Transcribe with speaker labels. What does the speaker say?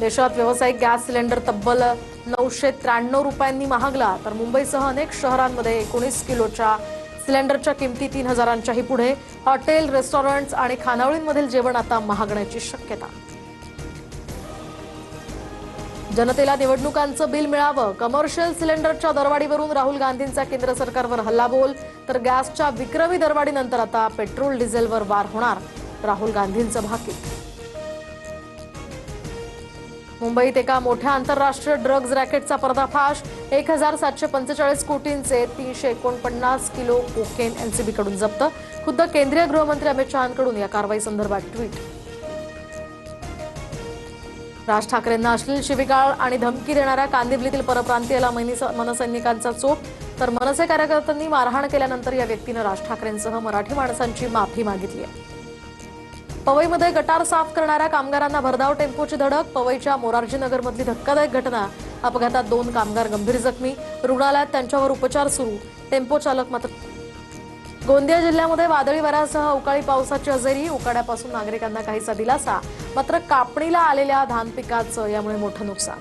Speaker 1: देशात व्यावसायिक gas cylinder तब्बल 993 रुपयांनी महागला, तर मुंबईसह अनेक शहरांमध्ये 19 किलोच्या सिलेंडरच्या किमती 3000च्याही पुढे. हॉटेल, रेस्टॉरंट्स आणि खानावळींमधील जेवण आता महागण्याची शक्यता. जनतेला निवडणुकांचं बिल मिळावं, कमर्शियल सिलेंडरच्या दरवाढीवरून राहुल गांधींचा केंद्र सरकारवर हल्लाबोल. तर गॅसच्या विक्रमी दरवाढीनंतर आता पेट्रोल डिझेलवर वार होणार, राहुल गांधींचं भाकीत. मुंबईत एका मोठ्या आंतरराष्ट्रीय ड्रग्ज रॅकेटचा पर्दाफाश. 1745 कोटींचे 349 किलो कोकेन एनसीबीकडून जप्त. खुद्द केंद्रीय गृहमंत्री अमित शहांकडून या कारवाईसंदर्भात ट्विट. राज ठाकरेंना अश्लील शिवीगाळ आणि धमकी देणाऱ्या कांदिवलीतील परप्रांतीयाला मनसैनिकांचा चोप. तर मनसे कार्यकर्त्यांनी मारहाण केल्यानंतर या व्यक्तीनं राज ठाकरेंसह मराठी माणसांची माफी मागितली आहे. पवईमध्ये गटार साफ करणाऱ्या कामगारांना भरधाव टेम्पोची धडक. पवईच्या मोरारजीनगरमधली धक्कादायक घटना. अपघातात 2 कामगार गंभीर जखमी. रुग्णालयात त्यांच्यावर उपचार सुरू. टेम्पो चालक मात्र. गोंदिया जिल्ह्यामध्ये वादळी वाऱ्यासह अवकाळी पावसाची हजेरी. उकाड्यापासून नागरिकांना काहीसा दिलासा, मात्र कापणीला आलेल्या धान पिकाचं यामुळे मोठं नुकसान.